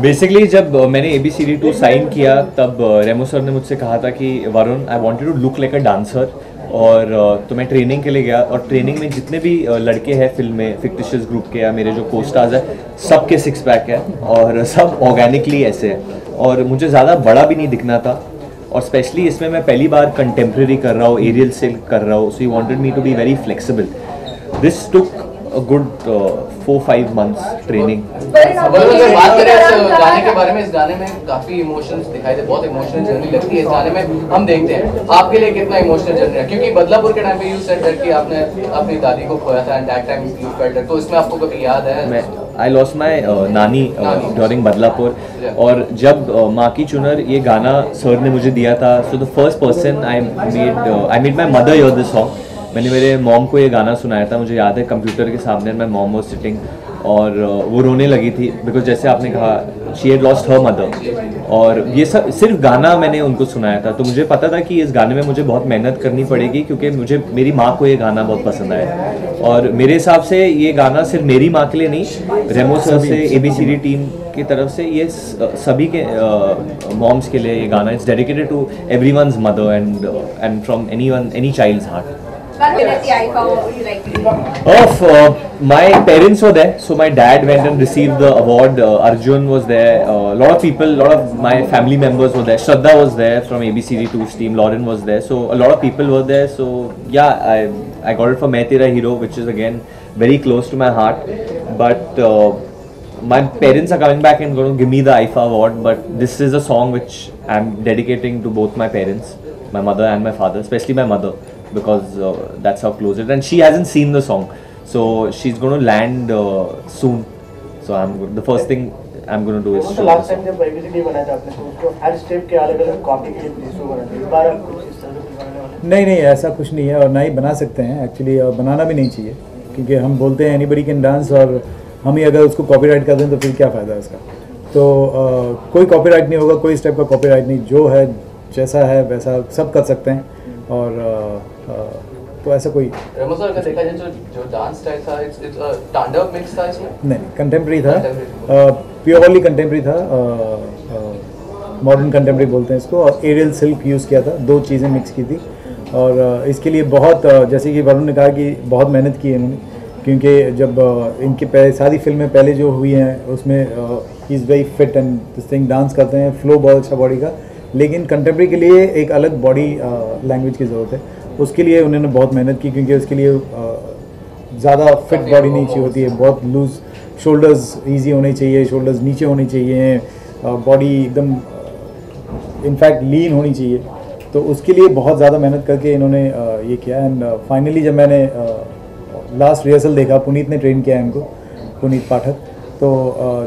Basically जब मैंने ABCD2 sign किया तब रेमो सर ने मुझसे कहा था कि Varun I wanted to look like a dancer, और तो मैं ट्रेनिंग के लिए गया, और ट्रेनिंग में जितने भी लड़के हैं फिल्म में फिक्टिशियस ग्रुप के या मेरे जो को स्टार्स है सबके सिक्स पैक है और सब ऑर्गेनिकली ऐसे है, और मुझे ज़्यादा बड़ा भी नहीं दिखना था, और स्पेशली इसमें मैं पहली बार कंटेम्प्रेरी कर रहा हूँ, एरियल से कर रहा हूँ, so he wanted me to be very flexible. This took a good 4-5 months training. अगर बात करें इस गाने के बारे में, इस गाने में काफी इमोशंस दिखाई दे, बहुत इमोशनल जर्नी लगती है इस गाने में. हम देखते हैं आपके लिए कितना इमोशनल जर्नी है, क्योंकि बदलापुर के टाइम पे यू सेड दैट कि आपने अपनी दादी को खोया था and that time you felt it, तो इसमें आपको कभी याद है? I lost my नानी during बदलापुर, और जब माँ की चुनर ये गाना सर ने मुझे दिया था, so the first person I made my mother hear this song. मैंने मेरे मॉम को ये गाना सुनाया था, मुझे याद है कंप्यूटर के सामने मैं मॉम वाज सिटिंग, और वो रोने लगी थी बिकॉज जैसे आपने कहा she had lost her mother, और ये सब सिर्फ गाना मैंने उनको सुनाया था, तो मुझे पता था कि इस गाने में मुझे बहुत मेहनत करनी पड़ेगी क्योंकि मुझे मेरी माँ को ये गाना बहुत पसंद आया, और मेरे हिसाब से ये गाना सिर्फ मेरी माँ के लिए नहीं, रेमो सर से ABCD टीम की तरफ से ये सभी के मॉम्स के लिए ये गाना it's dedicated to everyone's mother and from any child's heart. My parents were there, so my dad went and received the award. Arjun was there. A lot of people, lot of my family members were there. Shraddha was there from ABCD2's team. Lauren was there, so a lot of people were there. So yeah, I got it for Main Tera Hero, which is again very close to my heart. But my parents are coming back and going to give me the IFA award. But this is a song which I'm dedicating to both my parents, my mother and my father, especially my mother, because that's how close it is, and she hasn't seen the song, so she's going to land soon, so the first thing I'm going to do is show last time जब ABCD बनाया था आपने, तो उसको हर step के अलग-अलग copy के लिए शो बनाते हैं, इस बार आप कुछ इस तरह से बनाने वाले? नहीं, ऐसा कुछ नहीं है, और ना ही बना सकते हैं एक्चुअली, और बनाना भी नहीं चाहिए, क्योंकि हम बोलते हैं एनीबडी कैन डांस, और हम ही अगर उसको कॉपीराइट कर दें तो फिर क्या फ़ायदा उसका. तो कोई कॉपीराइट नहीं होगा, कोई स्टेप का कॉपीराइट नहीं, जो है जैसा है वैसा सब कर सकते हैं, और तो ऐसा कोई रेमो सर का देखा जाए जो डांस स्टाइल था, इट्स तांडव मिक्स था इसमें? नहीं, कंटेम्प्रेरी था, प्योरली कंटेम्प्रेरी था, मॉडर्न कंटेम्प्रेरी बोलते हैं इसको, और एरियल सिल्क यूज़ किया था, दो चीज़ें मिक्स की थी, और इसके लिए बहुत जैसे कि वरुण ने कहा कि बहुत मेहनत की है इन्होंने, क्योंकि जब इनकी सारी फिल्में पहले जो हुई हैं उसमें he is very fit and this thing, dance करते हैं, फ्लो बहुत अच्छा बॉडी का, लेकिन कंटेम्प्रेरी के लिए एक अलग बॉडी लैंग्वेज की ज़रूरत है, उसके लिए उन्होंने बहुत मेहनत की, क्योंकि उसके लिए ज़्यादा फिट बॉडी नहीं चाहिए होती है, बहुत लूज़, शोल्डर्स इजी होने चाहिए, शोल्डर्स नीचे होने चाहिए, बॉडी एकदम इनफैक्ट लीन होनी चाहिए, तो उसके लिए बहुत ज़्यादा मेहनत करके इन्होंने ये किया. एंड फाइनली जब मैंने लास्ट रिहर्सल देखा, पुनीत ने ट्रेन किया है इनको, पुनीत पाठक, तो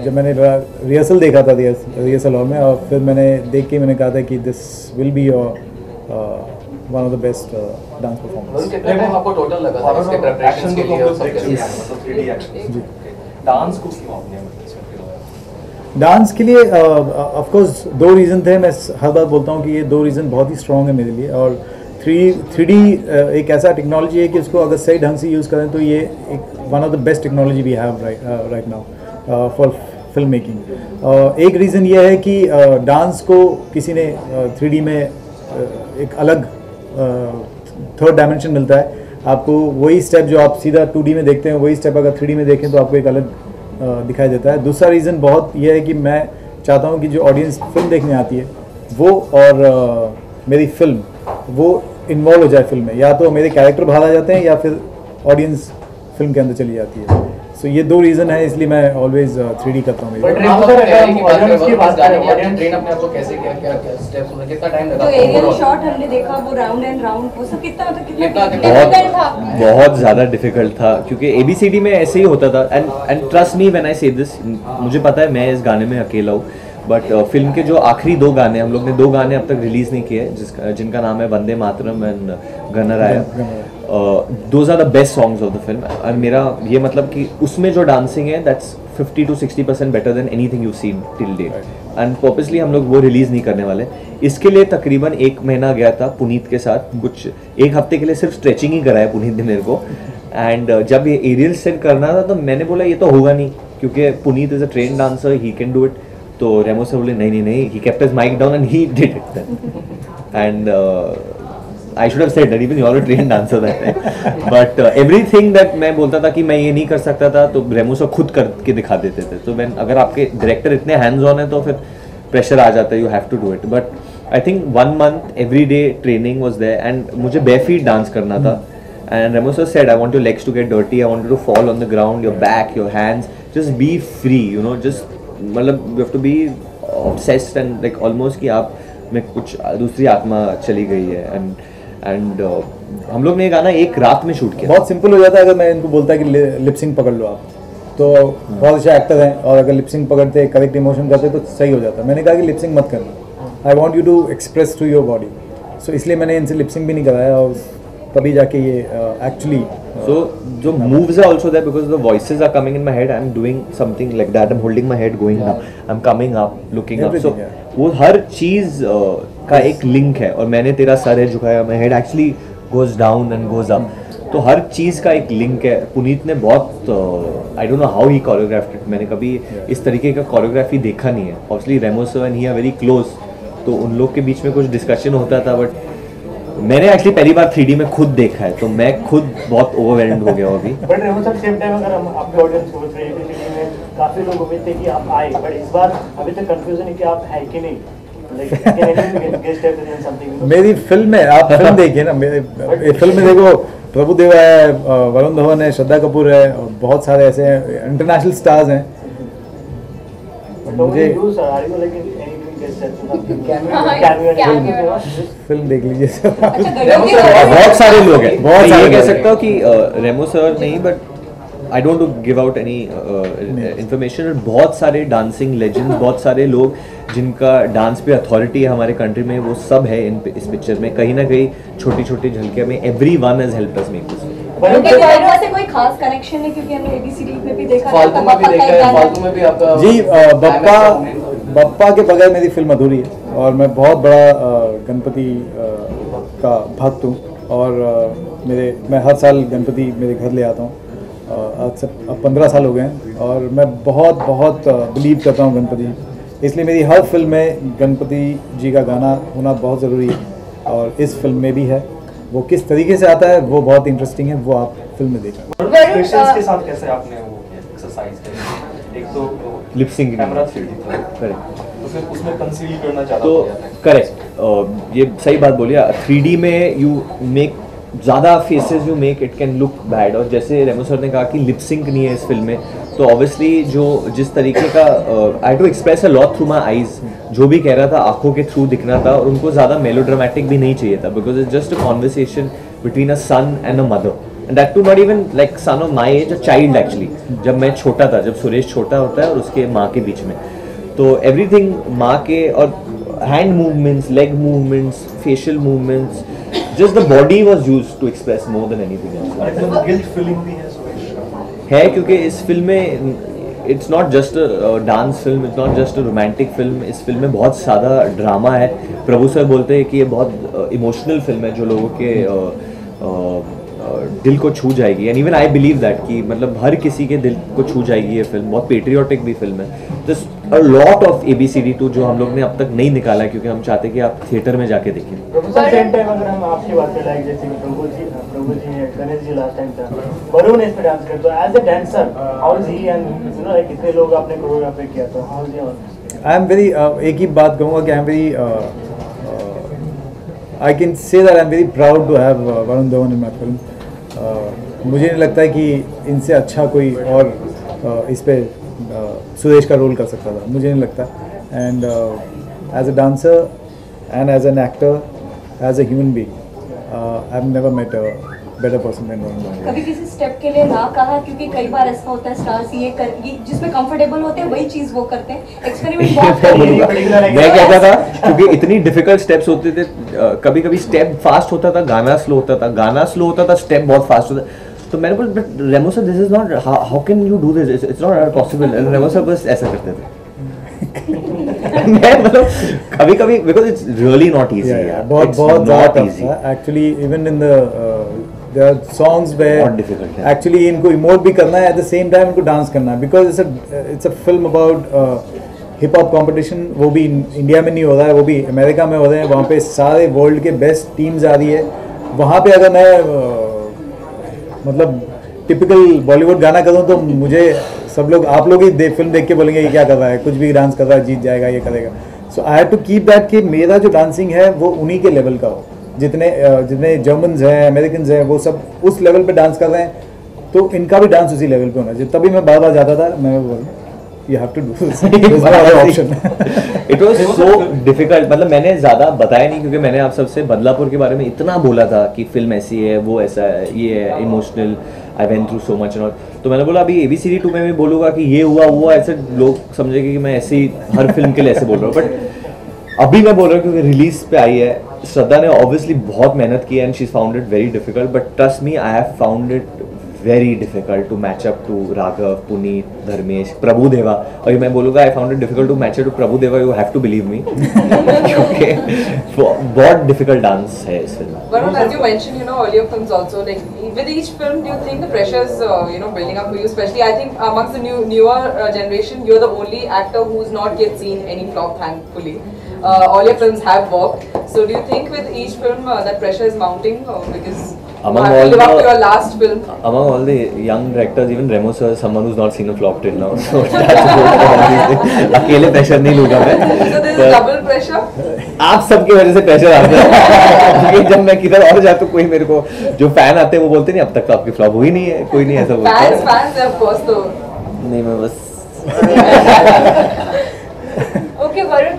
जब मैंने रिहर्सल देखा था रिहर्सल हॉल में, और फिर मैंने देख के मैंने कहा था कि this will be one of the best dance performance. कितने टाइम आपको टोटल लगा था इसके प्रिपरेशन के लिए और सब के लिए? डांस को क्यों आपने डांस के लिए ऑफ कोर्स दो रीज़न थे, मैं हर बार बोलता हूँ कि ये दो रीज़न बहुत ही स्ट्रॉन्ग है मेरे लिए, और 3D एक ऐसा टेक्नोलॉजी है कि उसको अगर सही ढंग से यूज़ करें तो ये एक one of the best technology we have right now for film making. एक रीज़न ये है कि डांस को किसी ने 3D में एक अलग थर्ड डायमेंशन मिलता है आपको, वही स्टेप जो आप सीधा 2D में देखते हैं वही स्टेप अगर 3D में देखें तो आपको एक अलग दिखाई देता है. दूसरा रीज़न बहुत ये है कि मैं चाहता हूँ कि जो ऑडियंस फिल्म देखने आती है वो और मेरी फिल्म वो इन्वॉल्व हो जाए फिल्म में, या तो मेरे कैरेक्टर बाहर आ जाते हैं या फिर ऑडियंस फिल्म के अंदर चली जाती है. सो ये दो रीज़न है, इसलिए मैं ऑलवेज 3D करता हूँ. बहुत ज़्यादा डिफिकल्ट था, क्योंकि ABCD में ऐसे ही होता था, and trust me when I से दिस, मुझे पता है मैं इस गाने में अकेला हूँ, बट फिल्म के जो आखिरी दो गाने, हम लोग ने दो गाने अब तक रिलीज़ नहीं किए, जिनका नाम है Vande Mataram and Ganaraya. Those are the best songs of the film, और मेरा ये मतलब कि उसमें जो डांसिंग है that's 50 to 60% better than anything you seen till date, and purposely हम लोग वो रिलीज़ नहीं करने वाले. इसके लिए तकरीबन 1 महीना गया था पुनीत के साथ, कुछ 1 हफ्ते के लिए सिर्फ स्ट्रेचिंग ही कराया पुनीत ने मेरे को, एंड जब ये एरियल सेट करना था तो मैंने बोला ये तो होगा नहीं, क्योंकि Puneet is a train dancer, he can do it. तो रेमो सर बोले नहीं नहीं नहीं, he kept his mic down and he did it. And I should have said that even you are a trained dancer that time. But everything that मैं बोलता था कि मैं ये नहीं कर सकता था, तो रेमो सर खुद करके दिखा देते थे. तो when अगर आपके डायरेक्टर इतने हैंड्स ऑन है तो फिर प्रेशर आ जाता है, you have to do it. But I think 1 month every day training was there and मुझे bare feet डांस करना था. And Remo sir said, I want your legs to get dirty, I want you to fall on the ground, your back, your hands, just be free, you know, just मतलब you have to be obsessed and like almost कि आप में कुछ दूसरी आत्मा चली गई है. एंड हम लोग ने ये गाना एक रात में शूट किया. बहुत सिंपल हो जाता है अगर मैं इनको बोलता कि लिपसिंग पकड़ लो आप, तो बहुत अच्छे एक्टर हैं और अगर लिपसिंग पकड़ते करेक्ट इमोशन करते तो सही हो जाता. मैंने कहा कि लिपसिंग मत करना, I want you to express through your body. So इसलिए मैंने इनसे लिपसिंग भी नहीं कराया और तभी जाके ये एक्चुअली so जो moves are also there because the voices are coming in my head. I'm doing something like that, I'm holding my head going down, I'm coming up, looking up. So वो हर चीज का एक link है. और मैंने तेरा sir है झुकाया, my head actually goes down and goes up. तो हर चीज का एक लिंक है. पुनीत ने बहुत I don't know how he choreographed it. मैंने कभी इस तरीके का कोरियोग्राफी देखा नहीं है. Obviously Remo sir and he are very close, तो उन लोग के बीच में कुछ डिस्कशन होता था. बट मैंने एक्चुअली पहली बार 3D में खुद देखा है, तो मैं खुद बहुत ओवरवेल्म्ड हो गया हूँ अभी. But Remo sir same time अगर हम आपके ऑडियंस को बोल रहे हैं कि में काफी लोग उम्मीद थे कि आप आए, बट इस बार अभी तक कंफ्यूजन है कि आप है कि नहीं. मेरी फिल्म है, आप फिल्म देखिए ना, मेरे फिल्म में देखो प्रभुदेवा है, वरुण धवन है, श्रद्धा कपूर है और बहुत सारे ऐसे इंटरनेशनल स्टार्स हैं. मुझे फिल्म देख लीजिए सर. बहुत सारे लोग हैं, बहुत सारे. कह सकता हूँ कि रेमो सर नहीं, but I don't give out any information. बहुत सारे डांसिंग लेजेंड्स, बहुत सारे लोग जिनका डांस पे अथॉरिटी है हमारे कंट्री में, वो सब है इस पिक्चर में. कहीं ना कहीं छोटी छोटी झलकियां में everyone has helped us make this. से कोई खास कनेक्शन है क्योंकि हमने एबीसीडी में भी देखा, फालतू में भी देखा है, फालतू में भी आपका जी. बप्पा के बगैर मेरी फिल्म अधूरी है और मैं बहुत बड़ा गणपति का भक्त हूँ. और मैं हर साल गणपति मेरे घर ले आता हूँ. आज से अब 15 साल हो गए हैं और मैं बहुत बहुत बिलीव करता हूँ गणपति. इसलिए मेरी हर फिल्म में गणपति जी का गाना होना बहुत ज़रूरी है और इस फिल्म में भी है. वो किस तरीके से आता है वो बहुत इंटरेस्टिंग है, वो आप फिल्म में देखना. पेशेंस के साथ कैसे आपने वो एक्सरसाइज की? एक तो लिप सिंकिंग कैमरा 3D था, करेक्ट, तो फिर उसमें कंसील करना चाहता तो करेक्ट. ये सही बात बोली. 3D में यू मेक ज़्यादा faces you make it can look bad. और जैसे रेमो सर ने कहा कि लिप सिंक नहीं है इस फिल्म में, तो ऑब्वियसली जो जिस तरीके का I to express a lot through my eyes, जो भी कह रहा था आंखों के थ्रू दिखना था. और उनको ज़्यादा मेलोड्रामेटिक भी नहीं चाहिए था, because it's just a conversation between a son and a mother. And that too not even like son of my age, a child actually. जब मैं छोटा था, जब सुरेश छोटा होता है और उसके माँ के बीच में, तो एवरीथिंग माँ के, और hand movements, leg movements, facial movements, just the body was used to express more than anything else. Guilt feeling भी है क्योंकि इस फिल्म में it's not just dance film, it's not just romantic film. इस film में बहुत ज़्यादा drama है. प्रभु सर बोलते हैं कि ये बहुत इमोशनल फिल्म है जो लोगों के दिल को छू जाएगी. And even I believe that कि मतलब हर किसी के दिल को छू जाएगी ये फिल्म. बहुत पेट्रियोटिक भी फिल्म है. This a lot of ABCD2 जो हम लोग ने अब तक नहीं निकाला, क्योंकि हम चाहते कि आप थिएटर में जाके देखें. सेम टाइम अगर हम आपकी बात करें, लाइक जैसे कि प्रभु जी है, गणेश जी लास्ट टाइम था, वरुण इस पे डांस करते हैं. As a dancer how is he, and you know like कितने लोग आपने कोरियोग्राफी किया, तो how is he? I am very एक ही बात कहूँगा कि I am very I can say that I am very proud to have Varun Dhawan in my film. मुझे नहीं लगता है कि इनसे अच्छा कोई और इस पे सुरेश का रोल कर सकता था, मुझे नहीं लगता. And as a dancer and as an actor, as a human being, I have never met a better person than Varun Dhawan. कभी किसी स्टेप के लिए ना कहा? क्योंकि कई बार ऐसा होता है स्टार्स ये जिसमें कंफर्टेबल होते हैं वही चीज वो करते हैं. एक्सपेरिमेंट बहुत करते मैं कहता था क्योंकि इतनी डिफिकल्ट स्टेप्स होते थे, कभी कभी स्टेप फास्ट होता था, गाना स्लो होता था, गाना स्लो होता था, स्टेप बहुत फास्ट होता. तो मैंने बोला but Remo sir this is not, how can you do this, it's not possible. And Remo sir बस ऐसा करते थे. मैं मतलब कभी कभी because it's really not easy. बहुत बहुत not easy actually. Even in the there are songs वे बहुत difficult है। एक्चुअली इनको इमोट भी करना है, एट द सेम टाइम इनको डांस करना है, because it's a film about hip hop competition. वो भी इंडिया में नहीं हो रहा है, वो भी अमेरिका में हो रहे हैं। वहाँ पे सारे वर्ल्ड के बेस्ट टीम्स आ रही है। वहाँ पे अगर मैं मतलब टिपिकल बॉलीवुड गाना करूँ तो मुझे सब लोग, आप लोग ही फिल्म देख के बोलेंगे ये क्या कर रहा है, कुछ भी डांस कर रहा है, जीत जाएगा, ये करेगा। So I have to keep that कि मेरा जो डांसिंग है वो उन्हीं के लेवल का हो। जितने जर्मन्स हैं, अमेरिकन हैं, वो सब उस लेवल पे डांस कर रहे हैं, तो इनका भी डांस उसी लेवल पे होना चाहिए। तभी मैं बार बार जाता था, मैं you have to do option. It was so difficult. मतलब मैंने ज़्यादा बताया नहीं क्योंकि मैंने आप सबसे बदलापुर के बारे में इतना बोला था कि फिल्म ऐसी है, वो ऐसा है, ये है emotional, I went through so much and all. तो मैंने बोला अभी ABCD 2 में भी बोलूँगा कि ये हुआ, ऐसे लोग समझेंगे कि मैं ऐसे ही हर फिल्म के लिए ऐसे बोल रहा हूँ। बट अभी मैं बोल रहा हूँ क्योंकि रिलीज पे आई है। श्रद्धा ने ऑब्वियसली बहुत मेहनत की है and she found it very difficult, but trust me I have found it very difficult to match up to Raghav, Puneet, Dharmesh, Prabhudeva. और मैं बोलूँगा I found it difficult to match up to Prabhudeva, you have to believe me, क्योंकि बहुत difficult dance है इस film में। Varun, as you mentioned, earlier films also, like with each film, do you think the pressure is, building up for you? Especially, I think amongst the newer generation, you're the only actor who's not yet seen any flop, thankfully. All your films have worked. So, do you think with each film that pressure is mounting, because you have to live up to your last film? Among all the young directors, even Remo sir, someone who's not seen a flop till now. So that's good. अकेले pressure नहीं लूँगा मैं। So there is double pressure. आप सबकी वजह से pressure आता है। क्योंकि जब मैं किधर और जाता हूँ, कोई मेरे को जो फैन आते हैं वो बोलते नहीं अब तक तो आपकी फ्लॉप हुई नहीं है, कोई नहीं ऐसा बोलता है। Fans of course तो। नहीं मैं बस ओके वरुण,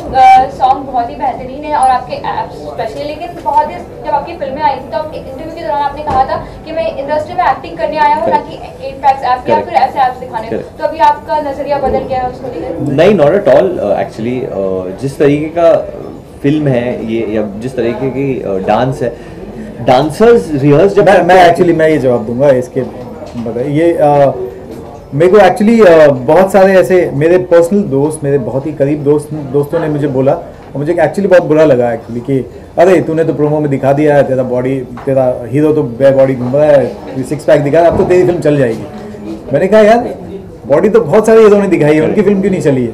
सॉन्ग बहुत ही बेहतरीन है और आपके एप्स स्पेशली, लेकिन बहुत ही जब आपकी फिल्में आई थी तो आप एक इंटरव्यू के दौरान आपने कहा था कि मैं इंडस्ट्री में एक्टिंग करने आया हूँ, ना कि 8 पैक्स ऐप या फिर ऐसे ऐप्स दिखाने। तो अभी आपका नजरिया बदल गया है उसको लेकर? नहीं, नॉट एट ऑल। एक्चुअली जिस तरीके का फिल्म है ये या जिस तरीके की डांस है, डांसर्स रिहर्स जब मैं ये जवाब दूंगा इसके बताइए। मेरे को एक्चुअली बहुत सारे ऐसे मेरे पर्सनल दोस्त, मेरे बहुत ही करीब दोस्तों ने मुझे बोला और मुझे एक्चुअली बहुत बुरा लगा एक्चुअली कि अरे तूने तो प्रोमो में दिखा दिया है, तेरा हीरो तो बे बॉडी घूम रहा है, 6 पैक दिखा, अब तो तेरी फिल्म चल जाएगी। मैंने कहा यार बॉडी तो बहुत सारे हीरो ने दिखाई है, उनकी फिल्म क्यों नहीं चली है?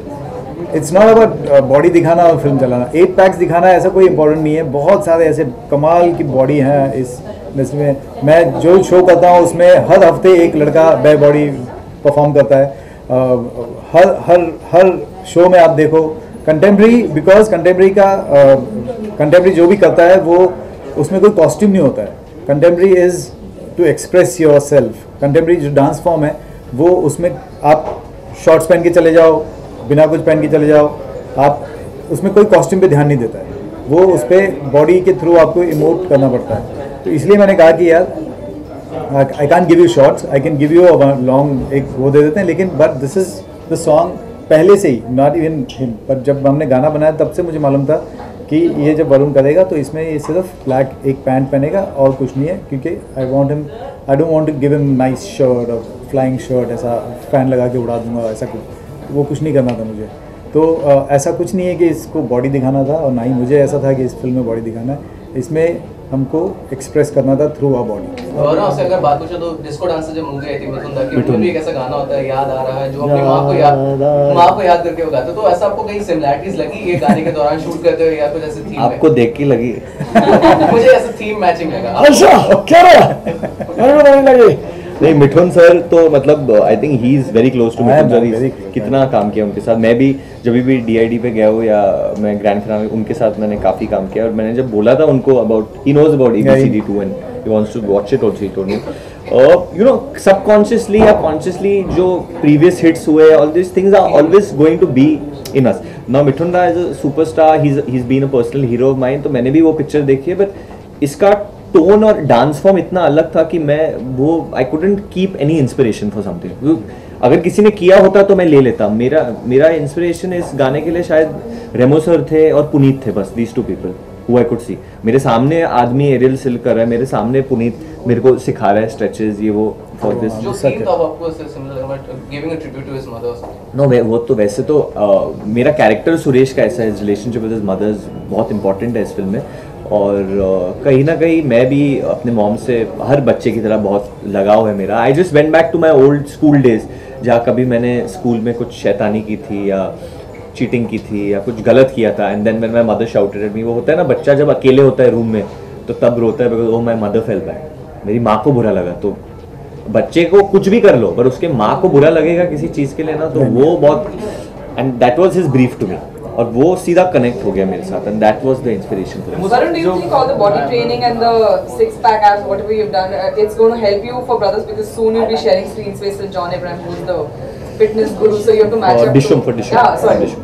इट्स नॉट अबाउट बॉडी दिखाना और फिल्म चलाना। 8 पैक्स दिखाना ऐसा कोई इंपॉर्टेंट नहीं है। बहुत सारे ऐसे कमाल की बॉडी हैं इस इंडस्ट्री में। मैं जो शो करता हूँ उसमें हर हफ्ते एक लड़का बे बॉडी परफॉर्म करता है। हर शो में आप देखो कंटेम्प्रेरी, बिकॉज कंटेम्प्रेरी जो भी करता है वो उसमें कोई कॉस्ट्यूम नहीं होता है। Contemporary is to express yourself. Contemporary जो डांस फॉर्म है वो उसमें आप शॉर्ट्स पहन के चले जाओ, बिना कुछ पहन के चले जाओ, आप उसमें कोई कॉस्ट्यूम पे ध्यान नहीं देता है, वो उस पर बॉडी के थ्रू आपको इमोट करना पड़ता है। तो इसलिए मैंने कहा कि यार I can give you shorts, I can give you long एक वो दे देते हैं, लेकिन but this is the song पहले से ही, नॉट इवन हिम, पर जब हमने गाना बनाया तब से मुझे मालूम था कि ये जब वरुण करेगा तो इसमें ये सिर्फ ब्लैक एक पैंट पहनेगा और कुछ नहीं है, क्योंकि I don't want to give him nice shirt और फ्लाइंग शर्ट, ऐसा फैन लगा के उड़ा दूंगा, ऐसा वो कुछ नहीं करना था मुझे। तो ऐसा कुछ नहीं है कि इसको बॉडी दिखाना था और ना ही मुझे ऐसा था कि इस फिल्म में बॉडी दिखाना है। इसमें हमको एक्सप्रेस करना था थ्रू आवर बॉडी। और आपसे अगर बात पूछो तो डिस्को डांसर जब मूवी आई थी मिथुन दा की, भी एक ऐसा गाना होता है याद आ रहा है जो अपनी माँ को याद करके वो गाते, तो ऐसा आपको कहीं सिमिलरिटीज लगी ये गाने के दौरान शूट करते हुए या कुछ ऐसे थीम? आपको देख के लगी? मुझे ऐसा थीम मैचिंग लगा। अच्छा क्या लगे? नहीं, मिठुन सर तो मतलब I think he is very close to Mithun sir. कितना काम किया उनके साथ। मैं भी जब भी DID पे गया हूँ या मैं ग्रैंड फिनाले उनके साथ मैंने काफ़ी काम किया, और मैंने जब बोला था उनको about, he knows about ABCD 2 and he wants to watch it also, he told me subconsciously या कॉन्शियसली जो प्रीवियस हिट्स हुए, all this things are always going to be in us. Now Mithun da is a superstar, he is been a personal hero of mine, तो मैंने भी वो picture देखी है, but इसका टोन और डांस फॉर्म इतना अलग था कि मैं वो I couldn't keep any inspiration for something. अगर किसी ने किया होता तो मैं ले लेता। मेरा इंस्पिरेशन इस गाने के लिए शायद रेमो सर थे और पुनीत थे, बस these 2 people who I could see. मेरे सामने आदमी एरियल सिल्क कर रहा है, मेरे सामने पुनीत मेरे को सिखा रहा है स्ट्रेचेस, ये वो फॉर दिस। जो सीन था आपको similar but giving a tribute to his mother. No, वो तो वैसे तो मेरा कैरेक्टर सुरेश का ऐसा है, रिलेशनशिप विद हिज मदर्स बहुत इंपॉर्टेंट है इस फिल्म में, और कहीं ना कहीं मैं भी अपने मॉम से हर बच्चे की तरह बहुत लगाव है मेरा. I just went back to my old school days, जहाँ कभी मैंने स्कूल में कुछ शैतानी की थी या चीटिंग की थी या कुछ गलत किया था, and then when my mother shouted at me. वो होता है ना, बच्चा जब अकेले होता है रूम में तो तब रोता है because oh my mother fell back. मेरी माँ को बुरा लगा. तो बच्चे को कुछ भी कर लो पर उसके माँ को बुरा लगेगा किसी चीज़ के लिए ना, तो वो बहुत, and that was his brief to me, और वो सीधा कनेक्ट हो गया मेरे साथ, and that was the inspiration for me. Varun, do you think all the body training and the six-pack abs, whatever you've done, it's going to help you for brothers, because soon you'll be sharing screen space with John Abraham, who's the fitness guru, so you have to match up. Dishum for Dishum. Yeah, sorry. Dishum.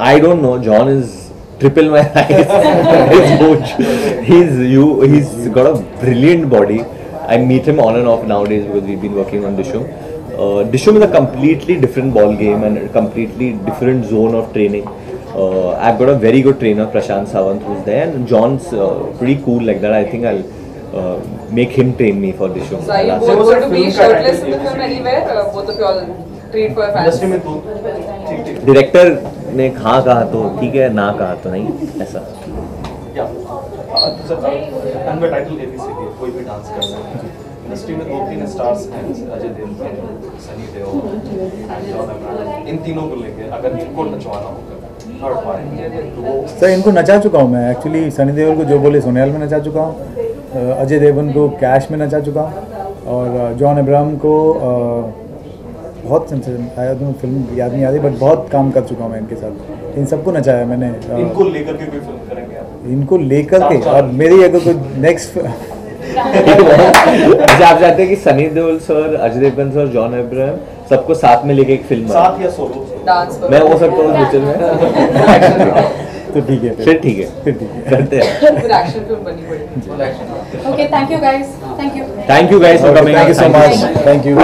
I don't know. John is triple my height. He's got a brilliant body. I meet him on and off nowadays because we've been working on Dishum. Dishum is a completely different ball game and a completely different zone of training. I've got a very good trainer, Prashant Sawant, who's there, and John's pretty cool like that. I think I'll make him train me for Dishum. So are you both going to be shirtless in the film anywhere? Both of you all treat for your fans? Industry में तो director ने हाँ कहा तो ठीक है, ना कहा तो नहीं, ऐसा. या सर अनवे टाइटल एबीसीडी कोई भी डांस कर सकता है. इंडस्ट्री में 2-3 स्टार्स हैं, अजय देवगन, सनी देओल, जॉन अब्राहम. इन तीनों को लेके अगर इनको नचवाना होगा थर्ड पार्ट, सर इनको नचा चुका हूँ मैं एक्चुअली. सनी देओल को जो बोले सोनियाल में नचा चुका हूँ, अजय देवगन को कैश में नचा चुका हूँ, और जॉन अब्राहम को बहुत आया तो फिल्म याद नहीं आती, बट बहुत काम कर चुका हूँ मैं इनके साथ. इन सबको नचाया मैंने. इनको लेकर के कोई फिल्म करेंगे आप? इनको लेकर के, और मेरी अगर कोई नेक्स्ट अच्छा, आप चाहते हैं कि सनी देओल सर, अजय देवगन सर, जॉन अब्राहम सबको साथ में लेके एक फिल्म साथ या सोलो? Dance मैं हो सकता हूँ फ्यूचर में. तो ठीक है, फिर ठीक है, फिर ठीक है. करते हैं. फिर action film बनी पड़ी. Okay, thank you guys. Thank you. Thank you guys for coming. Thank you so much. Thank you.